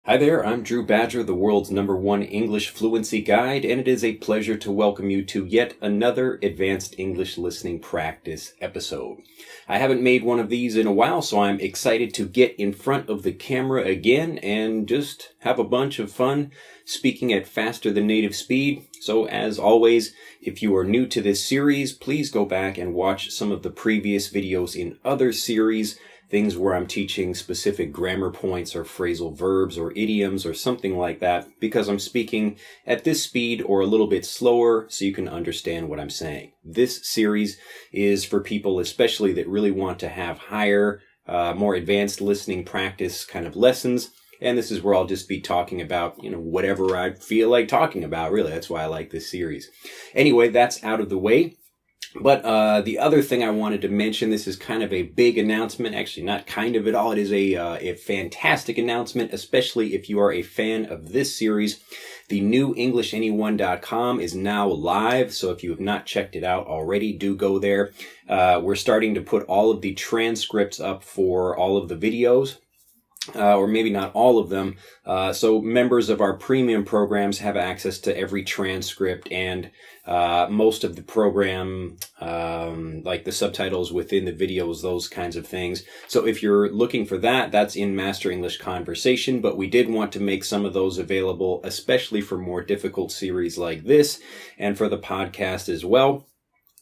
Hi there, I'm Drew Badger, the world's #1 English fluency guide, and it is a pleasure to welcome you to yet another advanced English listening practice episode. I haven't made one of these in a while, so I'm excited to get in front of the camera again and just have a bunch of fun speaking at faster than native speed. So as always, if you are new to this series, please go back and watch some of the previous videos in other series, things where I'm teaching specific grammar points or phrasal verbs or idioms or something like that, because I'm speaking at this speed or a little bit slower so you can understand what I'm saying. This series is for people especially that really want to have higher, more advanced listening practice kind of lessons. And this is where I'll just be talking about, whatever I feel like talking about, really. That's why I like this series. Anyway, that's out of the way. But the other thing I wanted to mention, this is kind of a big announcement. Actually, not kind of at all. It is a fantastic announcement, especially if you are a fan of this series. The new EnglishAnyone.com is now live, so if you have not checked it out already, do go there. We're starting to put all of the transcripts up for all of the videos. Or maybe not all of them. So members of our premium programs have access to every transcript and most of the program, like the subtitles within the videos, those kinds of things. So if you're looking for that, that's in Master English Conversation, but we did want to make some of those available, especially for more difficult series like this and for the podcast as well.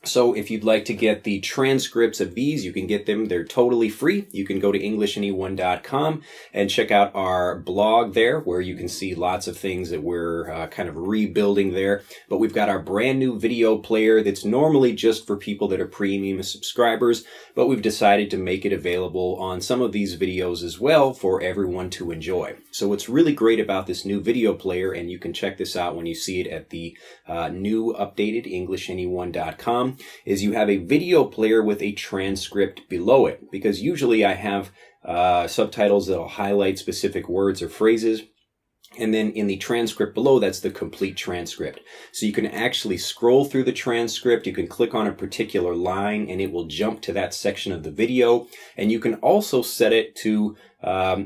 So if you'd like to get the transcripts of these, you can get them. They're totally free. You can go to EnglishAnyone.com and check out our blog there, where you can see lots of things that we're kind of rebuilding there. But we've got our brand new video player that's normally just for people that are premium subscribers, but we've decided to make it available on some of these videos as well for everyone to enjoy. So what's really great about this new video player, and you can check this out when you see it at the new updated EnglishAnyone.com, is you have a video player with a transcript below it, because usually I have subtitles that'll highlight specific words or phrases, and then in the transcript below, that's the complete transcript. So you can actually scroll through the transcript, you can click on a particular line, and it will jump to that section of the video. And you can also set it to,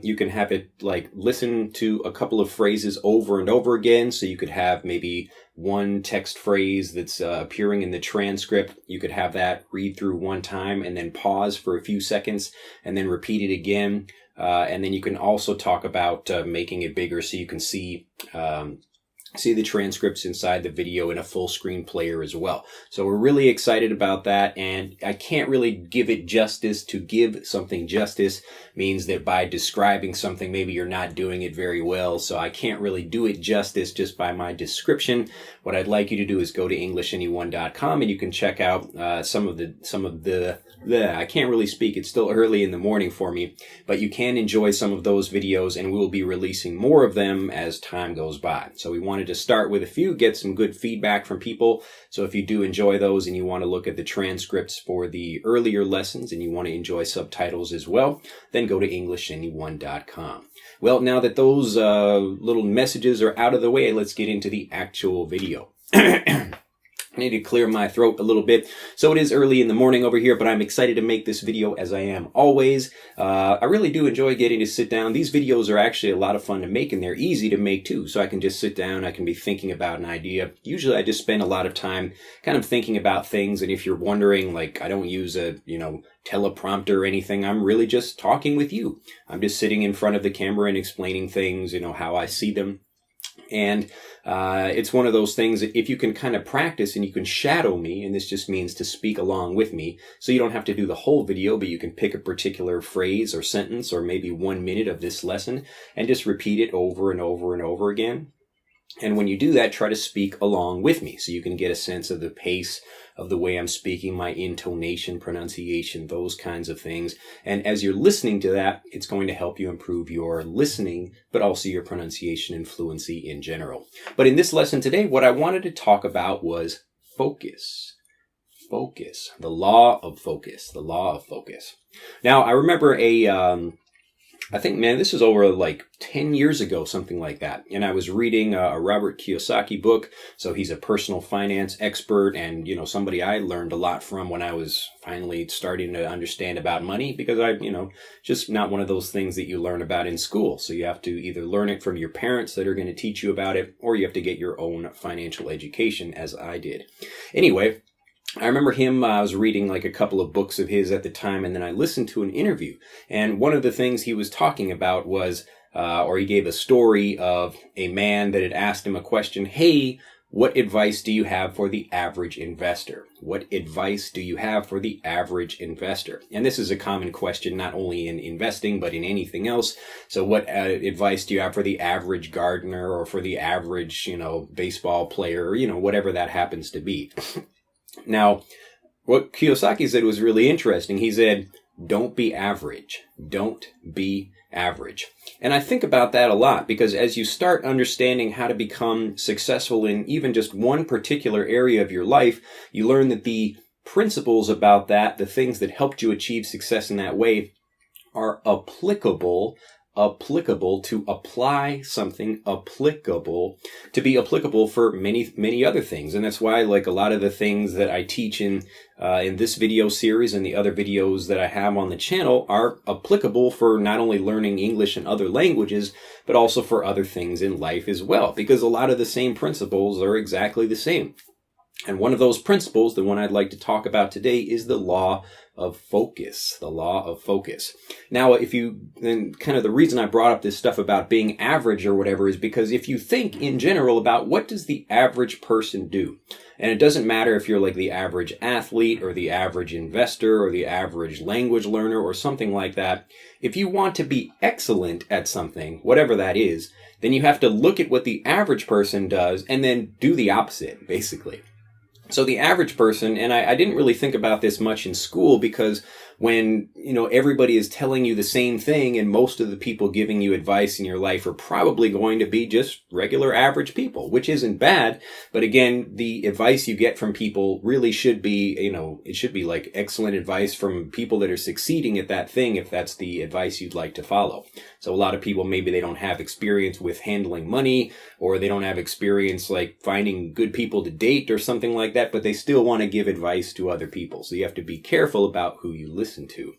you can have it like listen to a couple of phrases over and over again. So you could have maybe one text phrase that's appearing in the transcript. You could have that read through one time and then pause for a few seconds and then repeat it again. And then you can also talk about making it bigger so you can see the transcripts inside the video in a full screen player as well. So we're really excited about that, and I can't really give it justice. To give something justice means that by describing something, maybe you're not doing it very well, so I can't really do it justice just by my description. What I'd like you to do is go to EnglishAnyone.com and you can check out some of the I can't really speak, it's still early in the morning for me, but you can enjoy some of those videos, and we will be releasing more of them as time goes by. So we wanted to start with a few, get some good feedback from people. So if you do enjoy those and you want to look at the transcripts for the earlier lessons and you want to enjoy subtitles as well, then go to EnglishAnyone.com. Well, now that those little messages are out of the way, let's get into the actual video. I need to clear my throat a little bit. So it is early in the morning over here, but I'm excited to make this video, as I am always. I really do enjoy getting to sit down. These videos are actually a lot of fun to make, and they're easy to make too. So I can just sit down, I can be thinking about an idea. Usually I just spend a lot of time kind of thinking about things, and if you're wondering, like, I don't use a, teleprompter or anything. I'm really just talking with you. I'm just sitting in front of the camera and explaining things, how I see them. And it's one of those things that if you can kind of practice and you can shadow me, and this just means to speak along with me, so you don't have to do the whole video, but you can pick a particular phrase or sentence or maybe 1 minute of this lesson and just repeat it over and over and over again. And when you do that, try to speak along with me so you can get a sense of the pace of the way I'm speaking, my intonation, pronunciation, those kinds of things. And as you're listening to that, it's going to help you improve your listening, but also your pronunciation and fluency in general. But in this lesson today, what I wanted to talk about was focus. Focus. The law of focus. The law of focus. Now, I remember I think, man, this was over like 10 years ago, something like that. And I was reading a Robert Kiyosaki book. So he's a personal finance expert and, somebody I learned a lot from when I was finally starting to understand about money, because just not one of those things that you learn about in school. So you have to either learn it from your parents that are going to teach you about it, or you have to get your own financial education, as I did. Anyway, I remember him, I was reading like a couple of books of his at the time, and then I listened to an interview. And one of the things he was talking about was, or he gave a story of a man that had asked him a question, hey, what advice do you have for the average investor? What advice do you have for the average investor? And this is a common question, not only in investing, but in anything else. So what advice do you have for the average gardener, or for the average, baseball player, or, whatever that happens to be? Now, what Kiyosaki said was really interesting. He said, don't be average. Don't be average. And I think about that a lot, because as you start understanding how to become successful in even just one particular area of your life, you learn that the principles about that, the things that helped you achieve success in that way, are applicable to apply something applicable to be applicable for many other things. And that's why, like, a lot of the things that I teach in this video series and the other videos that I have on the channel are applicable for not only learning English and other languages, but also for other things in life as well, because a lot of the same principles are exactly the same. And one of those principles, the one I'd like to talk about today, is the law of focus. The law of focus. Now, then kind of the reason I brought up this stuff about being average or whatever is because if you think in general about what does the average person do, and it doesn't matter if you're like the average athlete or the average investor or the average language learner or something like that, if you want to be excellent at something, whatever that is, then you have to look at what the average person does and then do the opposite, basically. So the average person, and I didn't really think about this much in school, because when, everybody is telling you the same thing, and most of the people giving you advice in your life are probably going to be just regular average people, which isn't bad. But again, the advice you get from people really should be, it should be like excellent advice from people that are succeeding at that thing, if that's the advice you'd like to follow. So a lot of people, maybe they don't have experience with handling money, or they don't have experience like finding good people to date or something like that, but they still want to give advice to other people. So you have to be careful about who you listen to.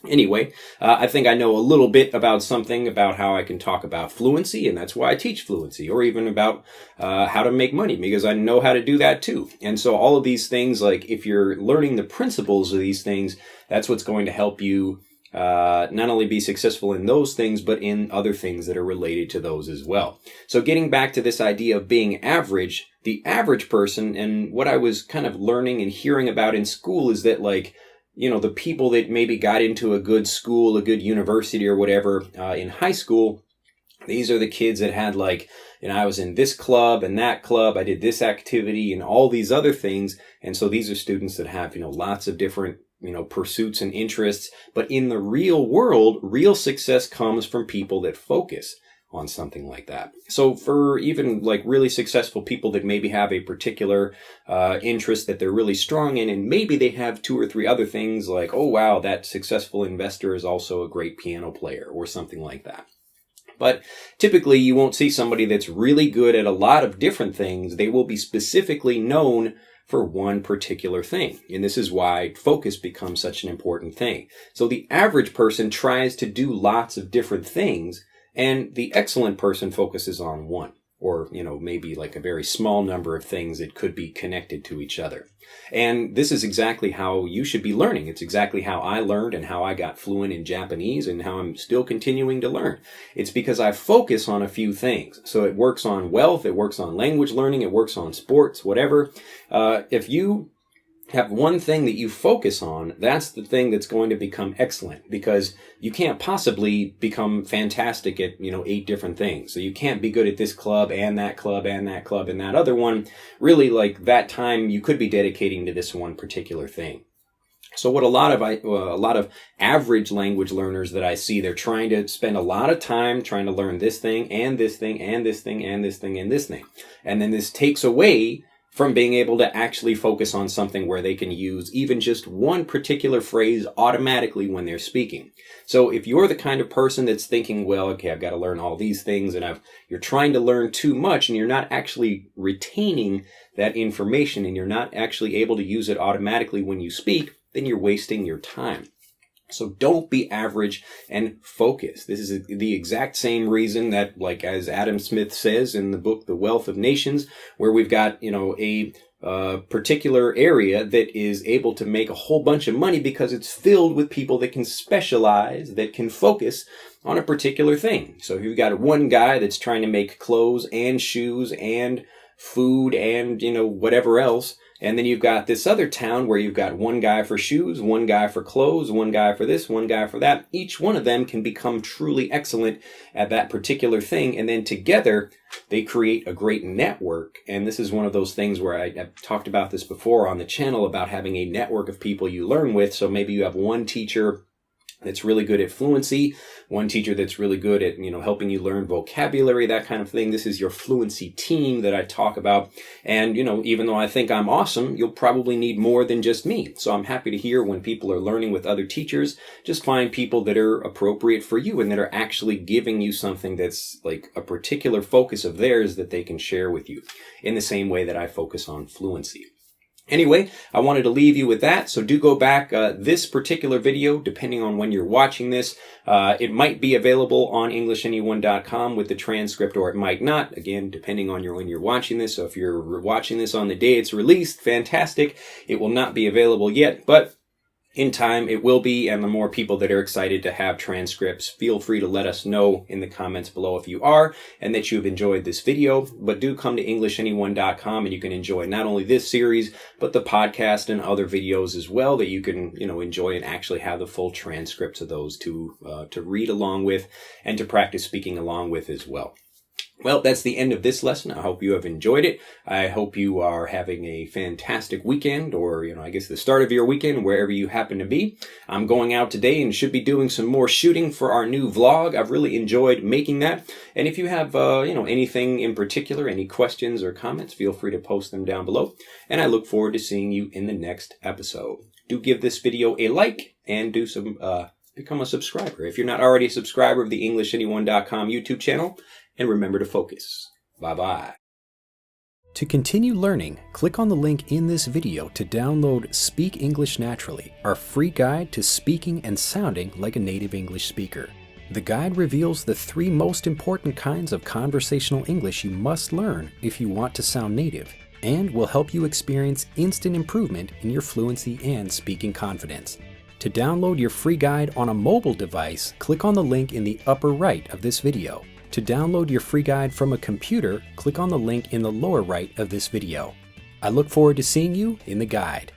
Anyway, I think I know a little bit about something about how I can talk about fluency, and that's why I teach fluency, or even about how to make money, because I know how to do that too. And so all of these things, like if you're learning the principles of these things, that's what's going to help you not only be successful in those things, but in other things that are related to those as well. So getting back to this idea of being average, the average person, and what I was kind of learning and hearing about in school is that, like, the people that maybe got into a good school, a good university or whatever in high school, these are the kids that had like, I was in this club and that club, I did this activity and all these other things. And so these are students that have, lots of different pursuits and interests. But in the real world, real success comes from people that focus on something like that. So for even like really successful people that maybe have a particular interest that they're really strong in, and maybe they have 2 or 3 other things like, oh wow, that successful investor is also a great piano player or something like that. But typically you won't see somebody that's really good at a lot of different things. They will be specifically known for one particular thing. And this is why focus becomes such an important thing. So the average person tries to do lots of different things, and the excellent person focuses on one, or, maybe like a very small number of things that could be connected to each other. And this is exactly how you should be learning. It's exactly how I learned and how I got fluent in Japanese and how I'm still continuing to learn. It's because I focus on a few things. So it works on wealth, it works on language learning, it works on sports, whatever. If you have one thing that you focus on, that's the thing that's going to become excellent, because you can't possibly become fantastic at, 8 different things. So you can't be good at this club and that club and that club and that other one. Really, like that time you could be dedicating to this one particular thing. So what a lot of average language learners that I see, they're trying to spend a lot of time trying to learn this thing and this thing and this thing and this thing and this thing. And then this takes away from being able to actually focus on something where they can use even just one particular phrase automatically when they're speaking. So if you're the kind of person that's thinking, well, okay, I've got to learn all these things, and you're trying to learn too much and you're not actually retaining that information and you're not actually able to use it automatically when you speak, then you're wasting your time. So don't be average and focus. This is the exact same reason that, like as Adam Smith says in the book, The Wealth of Nations, where we've got, a particular area that is able to make a whole bunch of money because it's filled with people that can specialize, that can focus on a particular thing. So if you've got one guy that's trying to make clothes and shoes and food and, whatever else, and then you've got this other town where you've got one guy for shoes, one guy for clothes, one guy for this, one guy for that. Each one of them can become truly excellent at that particular thing. And then together they create a great network. And this is one of those things where I've talked about this before on the channel about having a network of people you learn with. So maybe you have one teacher that's really good at fluency, one teacher that's really good at, helping you learn vocabulary, that kind of thing. This is your fluency team that I talk about. And, even though I think I'm awesome, you'll probably need more than just me. So I'm happy to hear when people are learning with other teachers. Just find people that are appropriate for you and that are actually giving you something that's like a particular focus of theirs that they can share with you in the same way that I focus on fluency. Anyway, I wanted to leave you with that, so do go back. This particular video, depending on when you're watching this, it might be available on EnglishAnyone.com with the transcript, or it might not, again, depending on when you're watching this. So if you're watching this on the day it's released, fantastic. It will not be available yet, but in time it will be, and the more people that are excited to have transcripts, feel free to let us know in the comments below if you are, and that you've enjoyed this video. But do come to EnglishAnyone.com and you can enjoy not only this series, but the podcast and other videos as well that you can, enjoy and actually have the full transcripts of those to read along with and to practice speaking along with as well. Well, that's the end of this lesson. I hope you have enjoyed it. I hope you are having a fantastic weekend, or, I guess the start of your weekend, wherever you happen to be. I'm going out today and should be doing some more shooting for our new vlog. I've really enjoyed making that. And if you have, anything in particular, any questions or comments, feel free to post them down below. And I look forward to seeing you in the next episode. Do give this video a like and do some, become a subscriber if you're not already a subscriber of the EnglishAnyone.com YouTube channel. And remember to focus. Bye-bye. To continue learning, click on the link in this video to download Speak English Naturally, our free guide to speaking and sounding like a native English speaker. The guide reveals the 3 most important kinds of conversational English you must learn if you want to sound native, and will help you experience instant improvement in your fluency and speaking confidence. To download your free guide on a mobile device, click on the link in the upper right of this video. To download your free guide from a computer, click on the link in the lower right of this video. I look forward to seeing you in the guide.